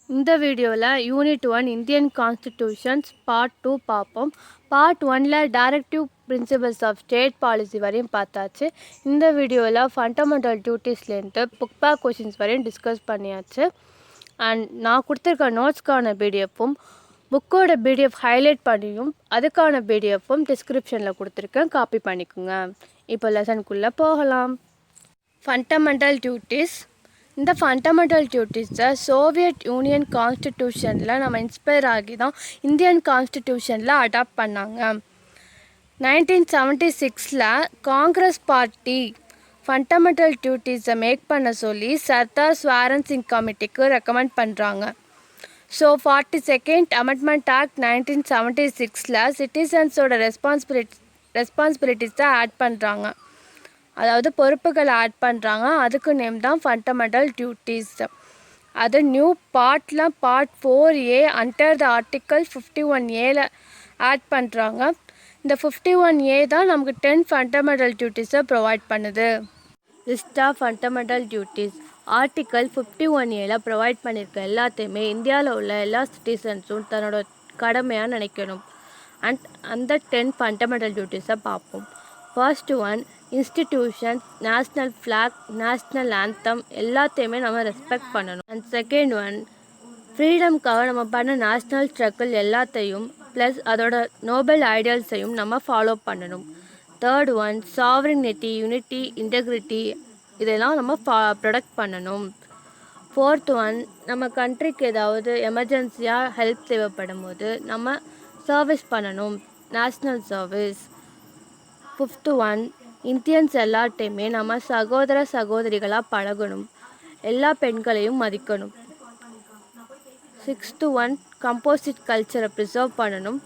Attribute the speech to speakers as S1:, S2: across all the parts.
S1: இந்த வீடியோவில் unit 1 Indian constitutions part 2 பார்ப்போம். பார்ட் 1ல் directive principles of state policy வரையும் பார்த்தாச்சு. இந்த வீடியோவில் ஃபண்டமெண்டல் டியூட்டிஸ்லேருந்து புக் பேக் கொஷின்ஸ் வரையும் டிஸ்கஸ் பண்ணியாச்சு. அண்ட் நான் கொடுத்துருக்க நோட்ஸ்க்கான பிடிஎஃப்பும் புக்கோட பிடிஎஃப் ஹைலைட் பண்ணியும் அதுக்கான பிடிஎஃப்பும் டிஸ்கிரிப்ஷனில் கொடுத்துருக்கேன், காப்பி பண்ணிக்கோங்க. இப்போ லெசனுக்குள்ளே போகலாம். Fundamental duties. இந்த ஃபண்டமெண்டல் டியூட்டிஸை சோவியட் யூனியன் கான்ஸ்டிடியூஷனில் நம்ம இன்ஸ்பயர் ஆகி தான் இந்தியன் கான்ஸ்டிடியூஷனில் அடாப்ட் பண்ணாங்க. 1976 காங்கிரஸ் பார்ட்டி ஃபண்டமெண்டல் டியூட்டிஸை மேக் பண்ண சொல்லி சர்தார் ஸ்வாரன் சிங் கமிட்டிக்கு ரெக்கமெண்ட் பண்ணுறாங்க. ஸோ 42nd அமெண்ட்மெண்ட் ஆக்ட் 1976 சிட்டிசன்ஸோட ரெஸ்பான்சிபிலிட்டிஸை ஆட் பண்ணுறாங்க, அதாவது பொறுப்புகளை ஆட் பண்ணுறாங்க. அதுக்கு நேம் தான் ஃபண்டமெண்டல் டியூட்டிஸ். அது நியூ பார்ட்டில் part 4A under the article 51A add பண்ணுறாங்க. இந்த 51A தான் நமக்கு 10 ஃபண்டமெண்டல் டியூட்டிஸை ப்ரொவைட் பண்ணுது. List of fundamental duties. Article 51A provide பண்ணியிருக்க எல்லாத்தையுமே இந்தியாவில் உள்ள எல்லா சிட்டிசன்ஸும் தன்னோட கடமையாக நினைக்கணும். அந்த 10 ஃபண்டமெண்டல் டியூட்டிஸை பார்ப்போம். First one, institutions, national flag, national anthem எல்லாத்தையுமே நம்ம ரெஸ்பெக்ட் பண்ணணும். அண்ட் செகண்ட் ஒன், ஃப்ரீடம்காக நம்ம பண்ண நேஷ்னல் ஸ்ட்ரகிள் எல்லாத்தையும் ப்ளஸ் அதோட நோபல் ஐடியல்ஸையும் நம்ம ஃபாலோ பண்ணணும். Third one, sovereignty, unity, integrity இதெல்லாம் நம்ம ப்ரொடெக்ட் பண்ணணும். ஃபோர்த் ஒன், நம்ம கண்ட்ரிக்கு ஏதாவது எமர்ஜென்சியாக ஹெல்ப் தேவைப்படும் போது நம்ம சர்வீஸ் பண்ணணும், national service. Fifth one, Indians எல்லாட்டையுமே நம்ம சகோதர சகோதரிகளாக பழகணும், எல்லா பெண்களையும் மதிக்கணும். சிக்ஸ்த்து ஒன், கம்போசிட் கல்ச்சரை ப்ரிசர்வ் பண்ணணும்.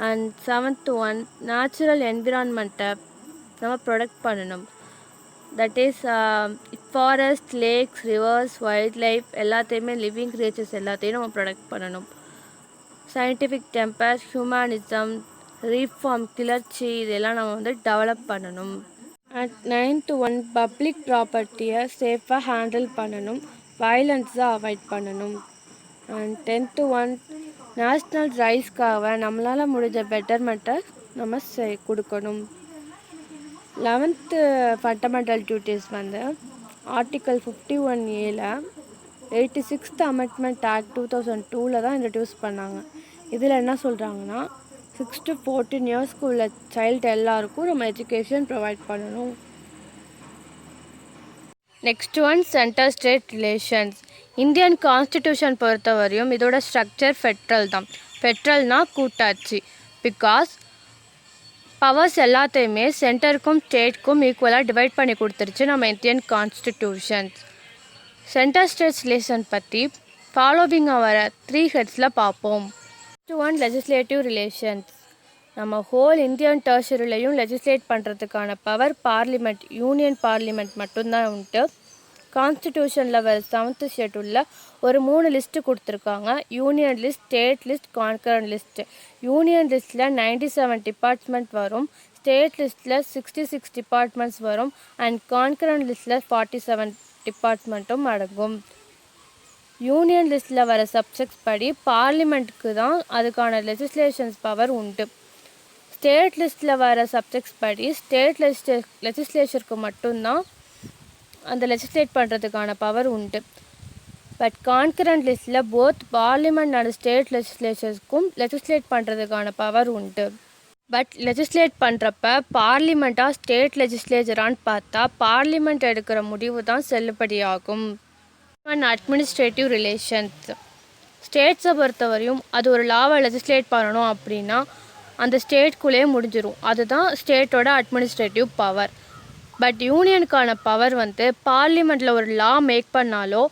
S1: அண்ட் செவன்த்து ஒன், நேச்சுரல் என்விரான்மெண்ட்டை நம்ம ப்ரொடெக்ட் பண்ணணும். That is forest, lakes, rivers, wildlife எல்லாத்தையுமே, லிவிங் கிரியேச்சர்ஸ் எல்லாத்தையும் நம்ம ப்ரொடெக்ட் பண்ணணும். சயின்டிஃபிக் டெம்பர், ஹியூமனிசம், ரீஃபார்ம், கிளர்ச்சி இதெல்லாம் நம்ம டெவலப் பண்ணணும். அண்ட் நைன்த்து ஒன், பப்ளிக் ப்ராப்பர்ட்டியை சேஃபாக ஹேண்டில் பண்ணணும், வயலன்ஸை அவாய்ட் பண்ணணும். அண்ட் டென்த்து ஒன், நேஷ்னல் ரைட்ஸ்க்காக நம்மளால் முடிஞ்ச பெட்டர்மெண்ட்டை நம்ம கொடுக்கணும். 11th fundamental duties article 51A 86th amendment act 2002 தான் இன்ட்ரடியூஸ் பண்ணாங்க. இதில் என்ன சொல்கிறாங்கன்னா 6 to 14 இயர்ஸ்க்கு உள்ள சைல்டு எல்லாருக்கும் நம்ம எஜுகேஷன் ப்ரொவைட் பண்ணணும். Next one, centre state relations. Indian constitution பொறுத்தவரையும் இதோட ஸ்ட்ரக்சர் ஃபெட்ரல் தான். ஃபெட்ரல்னா கூட்டாட்சி. பிகாஸ் பவர்ஸ் எல்லாத்தையுமே சென்டருக்கும் ஸ்டேட்க்கும் ஈக்குவலாக டிவைட் பண்ணி கொடுத்துருச்சு நம்ம Indian constitutions. Centre states relation பற்றி ஃபாலோவிங்காக வர 3 ஹெட்ஸில் பார்ப்போம். First one, legislative relations. நம்ம ஹோல் இந்தியன் டெரிட்டரியிலையும் லெஜிஸ்லேட் பண்ணுறதுக்கான பவர் பார்லிமெண்ட், யூனியன் பார்லிமெண்ட் மட்டும்தான் உண்டு. கான்ஸ்டிடியூஷனில் வர 7th ஷெட்யூலில் ஒரு 3 லிஸ்ட்டு கொடுத்துருக்காங்க. Union list, state list, concurrent list. Union லிஸ்ட்டில் 97 டிபார்ட்மெண்ட் வரும், ஸ்டேட் லிஸ்ட்டில் 66 டிபார்ட்மெண்ட்ஸ் வரும், அண்ட் கான்கரண்ட் லிஸ்ட்டில் 47 டிபார்ட்மெண்ட்டும் அடங்கும். யூனியன் லிஸ்ட்டில் வர சப்ஜெக்ட்ஸ் படி பார்லிமெண்ட்டுக்கு தான் அதுக்கான லெஜிஸ்லேஷன்ஸ் பவர் உண்டு. ஸ்டேட் லிஸ்ட்டில் வர சப்ஜெக்ட்ஸ் படி ஸ்டேட் லெஜிஸ்லேச்சருக்கு மட்டும்தான் அந்த லெஜிஸ்லேட் பண்ணுறதுக்கான பவர் உண்டு. பட் கான்கரண்ட் லிஸ்ட்டில் போத் பார்லிமெண்ட் அண்ட் ஸ்டேட் லெஜிஸ்லேச்சர்ஸ்க்கும் லெஜிஸ்லேட் பண்ணுறதுக்கான பவர் உண்டு. பட் லெஜிஸ்லேட் பண்ணுறப்ப பார்லிமெண்ட்டாக ஸ்டேட் லெஜிஸ்லேச்சரான்னு பார்த்தா பார்லிமெண்ட் எடுக்கிற முடிவு தான் செல்லுபடியாகும். And administrative relations. ஸ்டேட்ஸை பொறுத்தவரையும் அது ஒரு லாவை லெஜிஸ்லேட் பண்ணணும் அப்படின்னா அந்த ஸ்டேட்குள்ளேயே முடிஞ்சிடும், அதுதான் ஸ்டேட்டோட அட்மினிஸ்ட்ரேட்டிவ் பவர். பட் யூனியனுக்கான பவர் பார்லிமெண்ட்டில் ஒரு லா மேக் பண்ணாலோ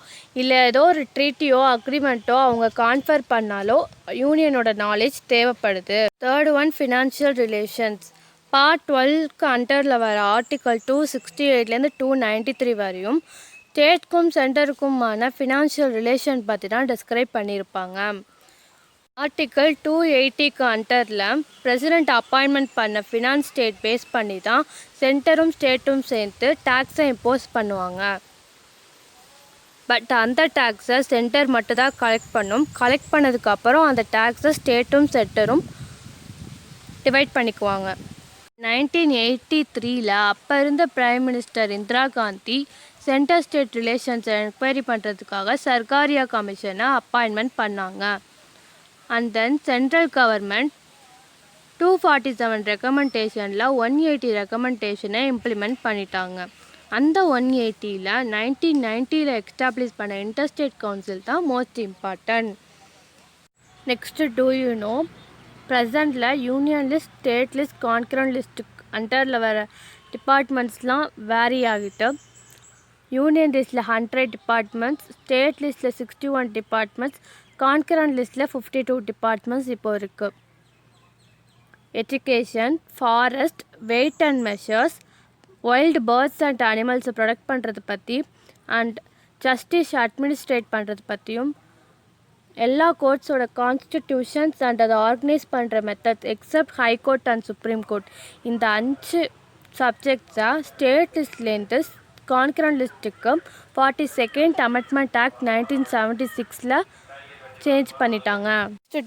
S1: இல்லை ஏதோ ஒரு ட்ரீட்டியோ அக்ரிமெண்ட்டோ அவங்க கான்ஃபர் பண்ணாலோ யூனியனோட நாலேஜ் தேவைப்படுது. Third one, financial relations. Part 12க்கு அண்டரில் வர ஆர்டிக்கல் 268 293 வரையும் ஸ்டேட்க்கும் சென்டருக்குமான ஃபினான்ஷியல் ரிலேஷன் பற்றி தான் டிஸ்கிரைப் பண்ணியிருப்பாங்க. ஆர்டிக்கல் 280க்கு அண்டரில் பிரசிடெண்ட் அப்பாயின்மெண்ட் பண்ண ஃபினான்ஸ் ஸ்டேட் பேஸ் பண்ணி தான் சென்டரும் ஸ்டேட்டும் சேர்த்து டேக்ஸை இம்போஸ் பண்ணுவாங்க. பட் அந்த டேக்ஸை சென்டர் மட்டும் தான் கலெக்ட் பண்ணும். கலெக்ட் பண்ணதுக்கப்புறம் அந்த டேக்ஸை ஸ்டேட்டும் சென்டரும் டிவைட் பண்ணிக்குவாங்க. 1983 அப்போ இருந்த prime minister Indira Gandhi centre state ரிலேஷன்ஸை என்கொயரி பண்ணுறதுக்காக சர்க்காரியா கமிஷனை அப்பாயின்மெண்ட் பண்ணாங்க. அண்ட் தென் சென்ட்ரல் கவர்மெண்ட் 247 ரெக்கமெண்டேஷனில் 180 ரெக்கமெண்டேஷனை இம்ப்ளிமெண்ட் பண்ணிட்டாங்க. அந்த 180ல் 1990 எஸ்டாப்ளிஷ் பண்ண இன்டர்ஸ்டேட் கவுன்சில் தான் most important. Next do you know ப்ரெசண்டில் union list, state list, concurrent லிஸ்ட்டுக்கு அண்டரில் வர டிபார்ட்மெண்ட்ஸ்லாம் வேரி ஆகிட்டு யூனியன் லிஸ்ட்டில் 100 டிபார்ட்மெண்ட்ஸ், ஸ்டேட் லிஸ்ட்டில் 61 டிபார்ட்மெண்ட்ஸ், கான்கரண்ட் லிஸ்ட்டில் 52 டிபார்ட்மெண்ட்ஸ் இப்போ இருக்குது. Education, forest, weight and measures, wild birds and அனிமல்ஸை ப்ரொடெக்ட் பண்ணுறது பற்றி அண்ட் ஜஸ்டிஸ் அட்மினிஸ்ட்ரேட் பண்ணுறது பற்றியும் எல்லா கோர்ட்ஸோட கான்ஸ்டிடியூஷன்ஸ் அண்ட் அதை ஆர்கனைஸ் பண்ணுற methods except high court and supreme court இந்த 5 சப்ஜெக்ட்ஸாக ஸ்டேட் லிஸ்ட்லேருந்து கான்கரண்ட் லிஸ்ட்டுக்கு 42nd அமெண்ட்மெண்ட் ஆக்ட் 1976 சேஞ்ச் பண்ணிட்டாங்க.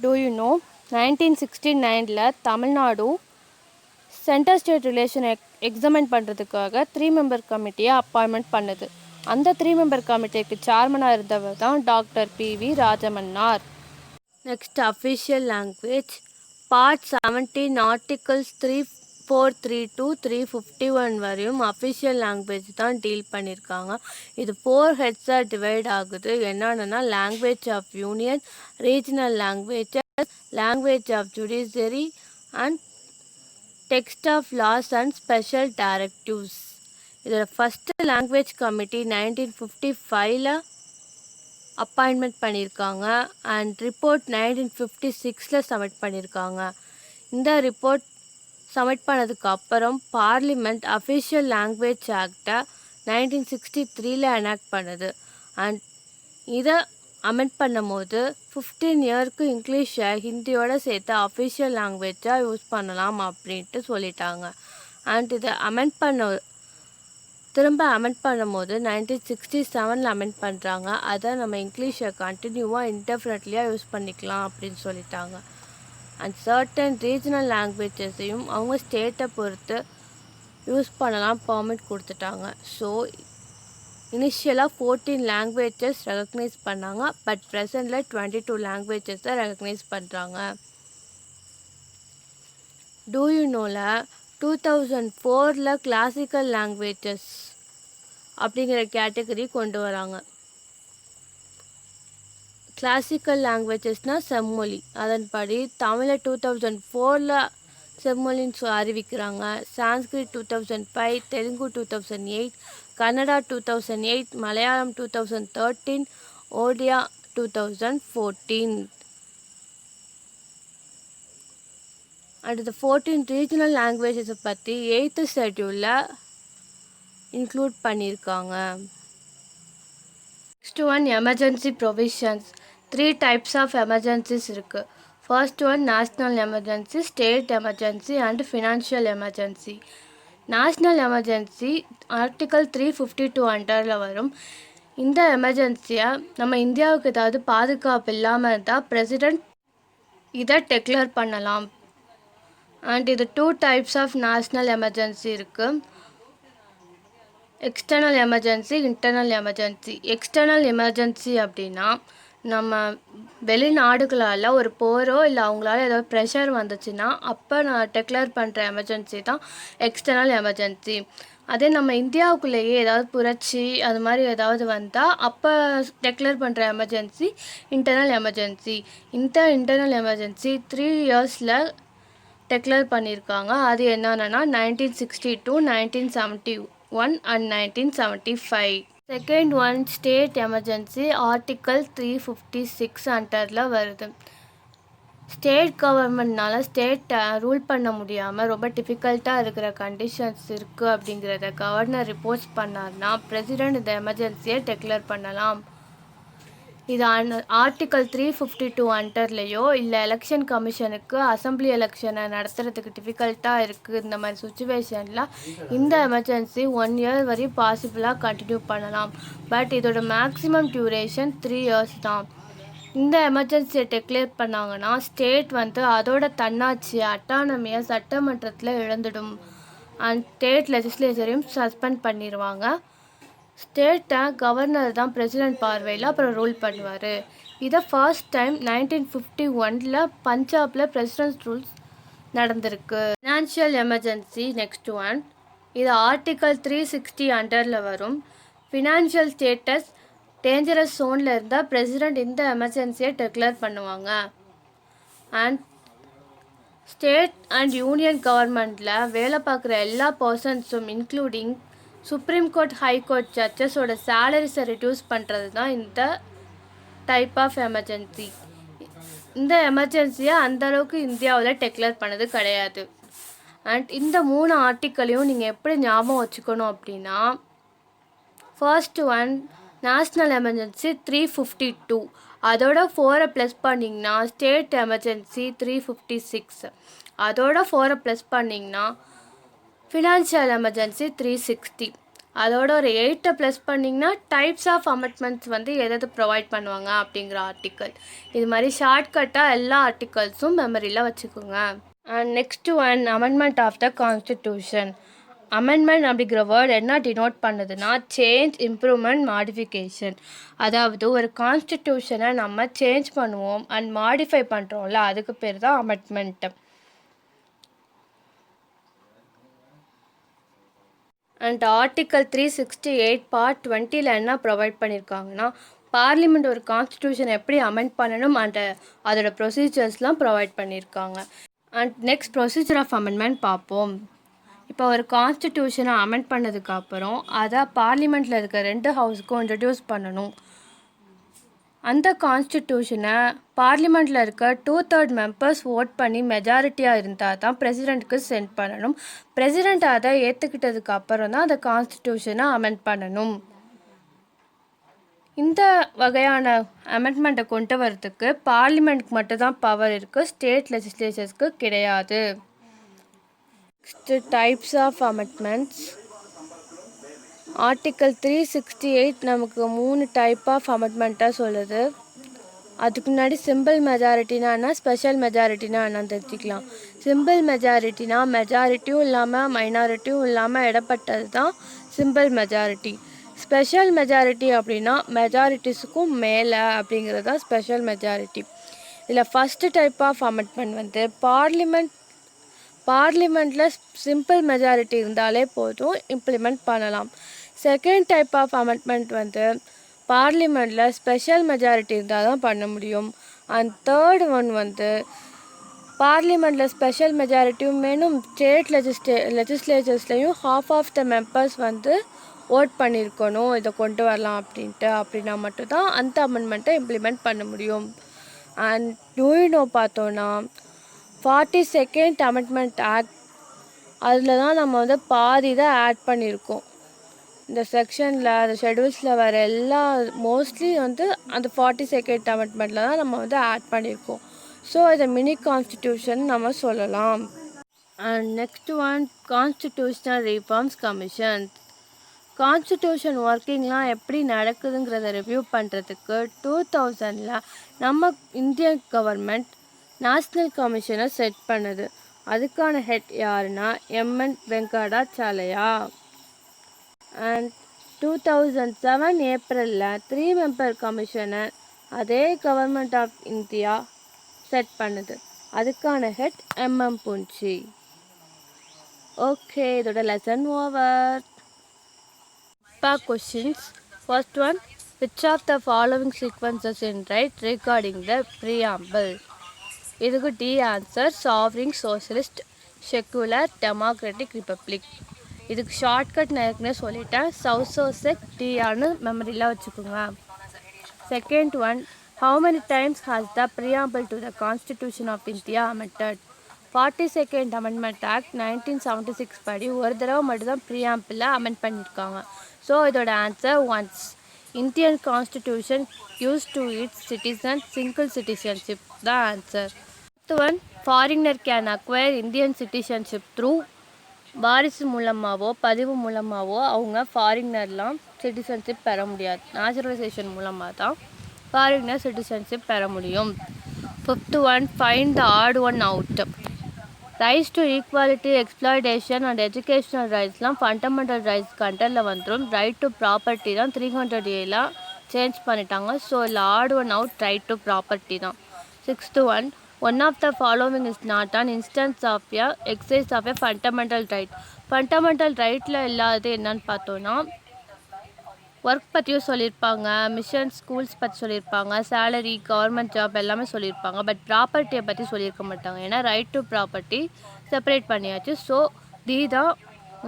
S1: Do you know 1969 Tamil Nadu centre state ரிலேஷனை எக்ஸாமின் பண்ணுறதுக்காக 3 மெம்பர் கமிட்டியை அப்பாயின்மெண்ட் பண்ணுது. அந்த 3 மெம்பர் கமிட்டிக்கு சேர்மனாக இருந்தவர் தான் doctor PV Rajamannar. Next official language part 17 articles 3432 351 வரையும் அஃபிஷியல் லாங்குவேஜ் தான் டீல் பண்ணியிருக்காங்க. இது 4 ஹெட்ஸாக டிவைட் ஆகுது. என்னென்னா language of union, regional languages, language of judiciary and text of laws and special directives. இதோட ஃபஸ்ட்டு லாங்குவேஜ் கமிட்டி 1955 அப்பாயின்மெண்ட் பண்ணியிருக்காங்க அண்ட் ரிப்போர்ட் 1956 சப்மிட் பண்ணியிருக்காங்க. இந்த ரிப்போர்ட் சப்மிட் பண்ணதுக்கு அப்புறம் பார்லிமெண்ட் அஃபிஷியல் லாங்குவேஜ் ஆக்டை 1963 எனாக்ட் பண்ணுது. அண்ட் இதை அமெண்ட் பண்ணும் போது 15 இயருக்கு இங்கிலீஷை ஹிந்தியோட சேர்த்து அஃபிஷியல் லாங்குவேஜாக யூஸ் பண்ணலாம் அப்படின்ட்டு சொல்லிட்டாங்க. அண்ட் இதை திரும்ப அமெண்ட் பண்ணும்போது 1967 அமெண்ட் பண்ணுறாங்க. அதை நம்ம இங்கிலீஷை கண்டினியூவாக இன்டெஃபினட்லியாக யூஸ் பண்ணிக்கலாம் அப்படின்னு சொல்லிட்டாங்க. அண்ட் சர்டன் ரீஜனல் லாங்குவேஜஸையும் அவங்க ஸ்டேட்டை பொறுத்து யூஸ் பண்ணலாம் பர்மிட் கொடுத்துட்டாங்க. ஸோ இனிஷியலாக 14 லாங்குவேஜஸ் ரெகக்னைஸ் பண்ணாங்க. பட் ப்ரெசண்டில் 22 லாங்குவேஜஸை ரெகக்னைஸ் பண்ணுறாங்க. டூ யூ நோவில் 2004 கிளாசிக்கல் லாங்குவேஜஸ் அப்படிங்கிற கேட்டகரி கொண்டு வராங்க. கிளாசிக்கல் லாங்குவேஜஸ்னால் செம்மொழி. அதன்படி தமிழை 2004 செம்மொழின்னு அறிவிக்கிறாங்க. சான்ஸ்கிரிட் 2005, தெலுங்கு 2008, கன்னடா 2008, மலையாளம் 2013, ஒடியா 2014. அண்ட் இந்த 14 ரீஜனல் லாங்குவேஜஸை பற்றி 8th ஷெட்யூலில் இன்க்ளூட் பண்ணியிருக்காங்க. Next one emergency provisions. 3 types of emergencies இருக்குது. First one national emergency, state emergency and financial emergency. National emergency article 352 அண்டரில் வரும். இந்த எமர்ஜென்சியை நம்ம இந்தியாவுக்கு ஏதாவது பாதுகாப்பு இல்லாமல் இருந்தால் பிரசிடெண்ட் இதை டெக்ளேர் பண்ணலாம். அண்ட் இது 2 டைப்ஸ் ஆஃப் நேஷ்னல் எமர்ஜென்சி இருக்குது. External emergency, internal emergency. External emergency அப்படின்னா நம்ம வெளிநாடுகளால் ஒரு போரோ இல்லை அவங்களால ஏதாவது ப்ரெஷர் வந்துச்சுன்னா அப்போ நான் டெக்ளேர் பண்ணுற எமர்ஜென்சி தான் எக்ஸ்டர்னல் எமர்ஜென்சி. அதே நம்ம இந்தியாவுக்குள்ளேயே ஏதாவது புரட்சி அது மாதிரி ஏதாவது வந்தால் அப்போ டெக்ளேர் பண்ணுற எமர்ஜென்சி இன்டர்னல் எமர்ஜென்சி. இந்த இன்டர்னல் எமர்ஜென்சி 3 இயர்ஸில் டெக்ளேர் பண்ணியிருக்காங்க. அது என்னென்னா 1962, 1971 and 1975. Second one state emergency article 356 அண்டரில் வருது. ஸ்டேட் கவர்மெண்ட்னால ஸ்டேட்டை ரூல் பண்ண முடியாமல் ரொம்ப டிஃபிகல்ட்டாக இருக்கிற கண்டிஷன்ஸ் இருக்குது அப்படிங்கிறத கவர்னர் ரிப்போர்ட்ஸ் பண்ணார்னா பிரசிடெண்ட் இந்த எமர்ஜென்சியை டெக்ளேர் பண்ணலாம். இது ஆர்டிக்கல் 352 அண்டர்லேயோ இல்லை எலெக்ஷன் கமிஷனுக்கு அசம்பிளி எலெக்ஷனை நடத்துறதுக்கு டிஃபிகல்ட்டாக இருக்குது. இந்த மாதிரி சுச்சுவேஷனில் இந்த எமர்ஜென்சி 1 இயர் வரையும் பாசிபிளாக கண்டினியூ பண்ணலாம். பட் இதோட மேக்ஸிமம் டியூரேஷன் 3 இயர்ஸ் தான். இந்த எமர்ஜென்சியை டிக்ளேர் பண்ணாங்கன்னா ஸ்டேட் அதோட தன்னாட்சி அட்டானமியை சட்டமன்றத்தில் இழந்துடும். அண்ட் ஸ்டேட் லெஜிஸ்லேச்சரையும் சஸ்பெண்ட் பண்ணிடுவாங்க. ஸ்டேட்டை கவர்னர் தான் பிரசிடென்ட் பார்வையில் அப்புறம் ரூல் பண்ணுவார். இதை ஃபர்ஸ்ட் டைம் 1951 பஞ்சாபில் பிரசிடென்ட் ரூல்ஸ் நடந்திருக்கு. Financial emergency next one. இது ஆர்டிக்கல் 360 அண்டரில் வரும். ஃபினான்ஷியல் ஸ்டேட்டஸ் டேஞ்சரஸ் ஜோனில் இருந்தால் பிரசிடென்ட் இந்த எமர்ஜென்சியை டிக்ளேர் பண்ணுவாங்க. அண்ட் ஸ்டேட் அண்ட் யூனியன் கவர்மெண்ட்டில் வேலை பார்க்குற எல்லா பர்சன்ஸும் including supreme court high court ஜட்ஜஸோட சேலரிஸை ரெடியூஸ் பண்ணுறது தான் இந்த டைப் ஆஃப் எமர்ஜென்சி. இந்த எமர்ஜென்சியை அந்தளவுக்கு இந்தியாவில் டிக்ளேர் பண்ணது கிடையாது. அண்ட் இந்த 3 ஆர்டிக்கலையும் நீங்கள் எப்படி ஞாபகம் வச்சுக்கணும் அப்படின்னா, ஃபர்ஸ்ட் ஒன் நேஷ்னல் எமர்ஜென்சி 352, அதோட 4 ப்ளஸ் பண்ணிங்கன்னா ஸ்டேட் எமர்ஜென்சி 356, அதோட 4 ப்ளஸ் பண்ணிங்கன்னா ஃபினான்ஷியல் எமர்ஜென்சி 360, அதோட ஒரு 8 ப்ளஸ் பண்ணிங்கன்னா டைப்ஸ் ஆஃப் அமெண்ட்மெண்ட்ஸ் எதாவது ப்ரொவைட் பண்ணுவாங்க அப்படிங்கிற ஆர்டிக்கல். இது மாதிரி ஷார்ட்கட்டாக எல்லா ஆர்டிக்கல்ஸும் மெமரியில் வச்சுக்கோங்க. And next one amendment of the constitution. Amendment அப்படிங்கிற வேர்ட் என்ன டினோட் பண்ணுதுன்னா சேஞ்ச், இம்ப்ரூவ்மெண்ட், மாடிஃபிகேஷன். அதாவது ஒரு கான்ஸ்டிடியூஷனை நம்ம சேஞ்ச் பண்ணுவோம் அண்ட் மாடிஃபை பண்ணுறோம்ல, அதுக்கு பேர் தான் அமெண்ட்மெண்ட். அண்ட் ஆர்டிக்கல் 368 பார்ட் 20 என்ன ப்ரொவைட் பண்ணியிருக்காங்கன்னா, பார்லிமெண்ட் ஒரு கான்ஸ்டிடியூஷன் எப்படி அமெண்ட் பண்ணணும் அண்ட் அதோட ப்ரொசீஜர்ஸ்லாம் ப்ரொவைட் பண்ணியிருக்காங்க. And next procedure of amendment பார்ப்போம். இப்போ ஒரு கான்ஸ்டிடியூஷனை அமெண்ட் பண்ணதுக்கப்புறம் அதை பார்லிமெண்ட்டில் இருக்க 2 ஹவுஸுக்கும் இன்ட்ரடியூஸ் பண்ணணும். அந்த கான்ஸ்டிடியூஷனை பார்லிமெண்ட்டில் இருக்க 2/3 மெம்பர்ஸ் ஓட் பண்ணி மெஜாரிட்டியாக இருந்தால் தான் பிரசிடெண்ட்டுக்கு சென்ட் பண்ணணும். பிரசிடெண்ட் அதை ஏற்றுக்கிட்டதுக்கு அப்புறம் தான் அந்த கான்ஸ்டிடியூஷனை அமெண்ட் பண்ணணும். இந்த வகையான அமெண்ட்மெண்ட்டை கொண்டு வரதுக்கு பார்லிமெண்ட்டுக்கு மட்டும்தான் பவர் இருக்குது, ஸ்டேட் லெஜிஸ்லேச்சர்ஸ்க்கு கிடையாது. Next types of amendments. Article 368 நமக்கு 3 டைப் ஆஃப் அமெண்ட்மெண்ட்டாக சொல்லுது. அதுக்கு முன்னாடி சிம்பிள் மெஜாரிட்டினா என்ன, ஸ்பெஷல் மெஜாரிட்டினா என்னன்னு தெரிஞ்சுக்கலாம். சிம்பிள் மெஜாரிட்டினா மெஜாரிட்டியும் இல்லாமல் மைனாரிட்டியும் இல்லாமல் இடப்பட்டது தான் சிம்பிள் மெஜாரிட்டி. ஸ்பெஷல் மெஜாரிட்டி அப்படின்னா மெஜாரிட்டிஸுக்கும் மேலே அப்படிங்கிறது தான் ஸ்பெஷல் மெஜாரிட்டி. இதில் ஃபஸ்ட்டு டைப் ஆஃப் அமெண்ட்மெண்ட் பார்லிமெண்ட்டில் சிம்பிள் மெஜாரிட்டி இருந்தாலே போதும், இம்ப்ளிமெண்ட் பண்ணலாம். செகண்ட் டைப் ஆஃப் அமெண்ட்மெண்ட் பார்லிமெண்ட்டில் ஸ்பெஷல் மெஜாரிட்டி இருந்தால் தான் பண்ண முடியும். அண்ட் தேர்ட் ஒன் பார்லிமெண்ட்டில் ஸ்பெஷல் மெஜாரிட்டியும் வேணும், ஸ்டேட் லெஜிஸ்லேச்சர்ஸ்லேயும் half of the members vote பண்ணியிருக்கணும் இதை கொண்டு வரலாம் அப்படின்னா மட்டும்தான் அந்த அமெண்ட்மெண்ட்டை இம்ப்ளிமெண்ட் பண்ண முடியும். அண்ட் யூனோ பார்த்தோன்னா 42nd அமெண்ட்மெண்ட் ஆக்ட், அதில் தான் நம்ம பாதி தான் ஆட் பண்ணியிருக்கோம். இந்த செக்ஷனில் அந்த ஷெடியூல்ஸில் வர எல்லா மோஸ்ட்லி அந்த 42nd அமெண்ட்மெண்ட்டில் தான் நம்ம ஆட் பண்ணியிருக்கோம். ஸோ இதை மினி கான்ஸ்டிடியூஷன் நம்ம சொல்லலாம். And next one constitutional reforms commission. Constitution ஒர்க்கிங்லாம் எப்படி நடக்குதுங்கிறத ரிவ்யூ பண்ணுறதுக்கு 2000 நம்ம இந்தியன் கவர்மெண்ட் நேஷ்னல் கமிஷனை செட் பண்ணுது. அதுக்கான ஹெட் யாருன்னா MN வெங்கடாச்சலயா. அண்ட் 2007 ஏப்ரலில் 3 மெம்பர் கமிஷனை அதே கவர்மெண்ட் ஆஃப் இந்தியா செட் பண்ணுது. அதுக்கான ஹெட் MM புன்சி. ஓகே, இதோட lesson over. Questions. First one, which of the following sequences is right regarding the preamble? இதுக்கு D answer, sovereign socialist secular democratic republic. இதுக்கு shortcut நான் ஏற்கனவே சொல்லிட்டேன், சவுசோசெக் டிஆர்னு மெமரியில் வச்சுக்கோங்க. Second one, how many times has the preamble to the constitution of India amended? 42nd amendment act 1976 படி ஒரு தடவை மட்டும்தான் ப்ரியாம்பிளை அமெண்ட் பண்ணியிருக்காங்க. ஸோ இதோட answer once. Indian Constitution gives to its citizens single citizenship? The answer. Fifth one, foreigner can acquire Indian citizenship through வாரிசு மூலமாகவோ பதிவு மூலமாகவோ அவங்க ஃபாரினர்லாம் சிட்டிசன்ஷிப் பெற முடியாது. நேச்சுரலைசேஷன் மூலமாக தான் ஃபாரினர் சிட்டிசன்ஷிப் பெற முடியும். Fifth one, find the odd one out. Rights to equality, exploitation and educational ரைட்ஸ்லாம் ஃபண்டமெண்டல் ரைட்ஸ் கண்டரில் வந்துடும். ரைட் டு ப்ராப்பர்ட்டி தான் 300A சேஞ்ச் பண்ணிட்டாங்க. ஸோ இல்லை odd one out right to property தான். Sixth one of the following is not an instance of a exercise of a fundamental right. Fundamental ரைட்டில் இல்லாதது என்னன்னு பார்த்தோன்னா ஒர்க் பற்றியும் சொல்லியிருப்பாங்க, மிஷன் ஸ்கூல்ஸ் பற்றி சொல்லியிருப்பாங்க, சேலரி, கவர்மெண்ட் ஜாப் எல்லாமே சொல்லியிருப்பாங்க. பட் ப்ராப்பர்ட்டியை பற்றி சொல்லியிருக்க மாட்டாங்க. ஏன்னா ரைட் டு ப்ராப்பர்ட்டி செப்பரேட் பண்ணியாச்சு. ஸோ டி தான்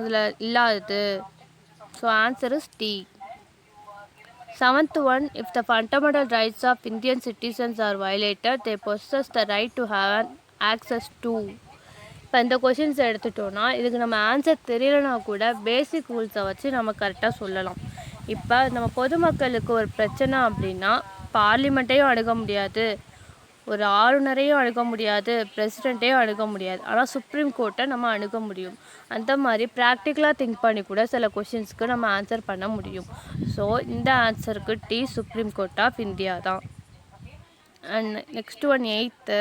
S1: இதில் இல்லாதது. So answer is D. Seventh one, if the fundamental rights of Indian citizens are violated they possess the right to have an access to. இப்போ இந்த கொஷின்ஸ் எடுத்துட்டோன்னா இதுக்கு நம்ம answer தெரியலனா கூட பேசிக் ரூல்ஸை வச்சு நம்ம கரெக்டாக சொல்லலாம். இப்போ நம்ம பொதுமக்களுக்கு ஒரு பிரச்சனை அப்படின்னா பார்லிமெண்ட்டையும் அணுக முடியாது, ஒரு ஆளுநரையும் அணுக முடியாது, பிரசிடெண்ட்டையும் அணுக முடியாது. ஆனால் சுப்ரீம் கோர்ட்டை நம்ம அணுக முடியும். அந்த மாதிரி ப்ராக்டிக்கலாக திங்க் பண்ணி கூட சில கொஷின்ஸ்க்கு நம்ம ஆன்சர் பண்ண முடியும். ஸோ இந்த ஆன்சருக்கு the supreme court of India தான். And next one, eighth,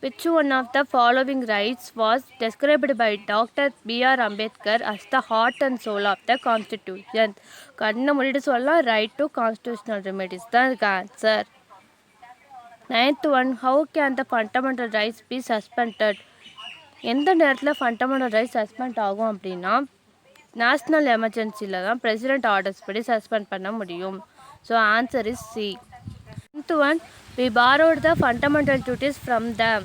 S1: which one of the following rights was described by Dr. B.R. Ambedkar as the heart and soul of the Constitution? கண்ணை மூடிட்டு சொல்லலாம், right to constitutional remedies தான் இதுக்கு answer. Ninth one, how can the fundamental rights be suspended? எந்த நேரத்தில் fundamental rights suspend ஆகும் அப்படின்னா national எமர்ஜென்சியில் தான் பிரசிடென்ட் ஆர்டர்ஸ் படி சஸ்பெண்ட் பண்ண முடியும். So answer is C. Tenth one, we borrowed the fundamental duties from them.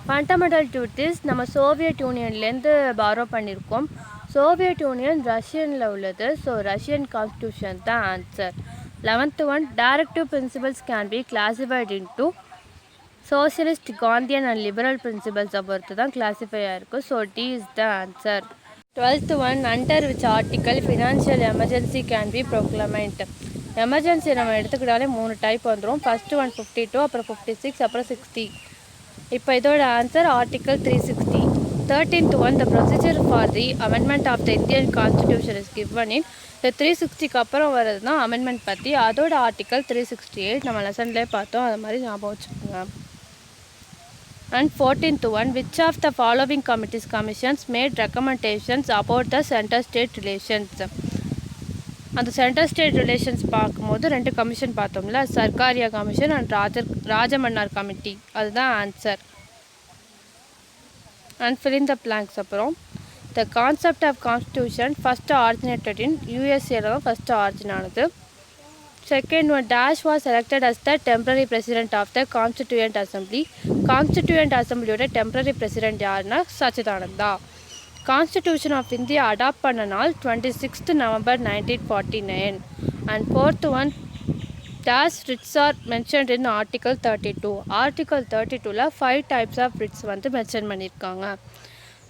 S1: Fundamental duties நம்ம Soviet யூனியன்லேருந்து பாரோ பண்ணியிருக்கோம். சோவியட் யூனியன் ரஷ்யனில் உள்ளது. ஸோ ரஷ்யன் கான்ஸ்டியூஷன் தான் answer. 11th one, directive principles can be classified into socialist, Gandhian and liberal பிரின்சிபல்ஸை பொறுத்து தான் classify ஆகிருக்கு. So D is the answer. 12th one, under which article financial emergency can be proclaimed? Emergency நம்ம எடுத்துக்கிட்டாலே 3 type வந்துடும். First one 52, அப்புறம் 56, அப்புறம் 60. இப்போ இதோட answer article 360. 13th one, the procedure for the amendment of the Indian constitution is given in. இந்த 360க்கு அப்புறம் வர்றது தான் அமெண்ட்மெண்ட் பற்றி. அதோட ஆர்டிக்கல் 368 நம்ம லெசன்லேயே பார்த்தோம். அது மாதிரி ஞாபகம் வச்சுக்கோங்க. And 14th one, which of the following commissions made recommendations about the centre state relations? அந்த சென்ட்ரல் ஸ்டேட் ரிலேஷன்ஸ் பார்க்கும்போது 2 கமிஷன் பார்த்தோம்ல, Sarkaria commission and Rajamannar committee. அதுதான் answer. And fill in the blanks. அப்புறம் the concept of constitution first originated in யூஎஸ்ஏல தான் first origin ஆனது. Second one, dash was selected as the temporary president of the constituent assembly. Constituent அசம்பிளியோட temporary president யாருன்னா சச்சிதானந்த் தான். Constitution of India adapt பண்ண நாள் 26th November 1949. And 4th one, dash writs are mentioned in article 32. Article 32ல் 5 types of writs வந்து mention பண்ணியிருக்காங்க.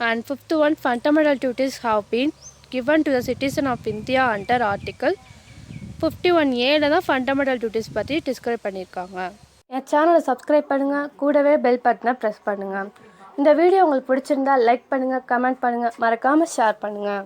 S1: And 5th one, fundamental duties have been given to the citizen of India under article 51A தான் fundamental duties பற்றி describe பண்ணியிருக்காங்க. என் சேனலை subscribe பண்ணுங்கள், கூடவே bell பட்டனை ப்ரெஸ் பண்ணுங்கள். இந்த வீடியோ உங்களுக்கு பிடிச்சிருந்தா லைக் பண்ணுங்கள், கமெண்ட் பண்ணுங்கள், மறக்காமல் ஷேர் பண்ணுங்கள்.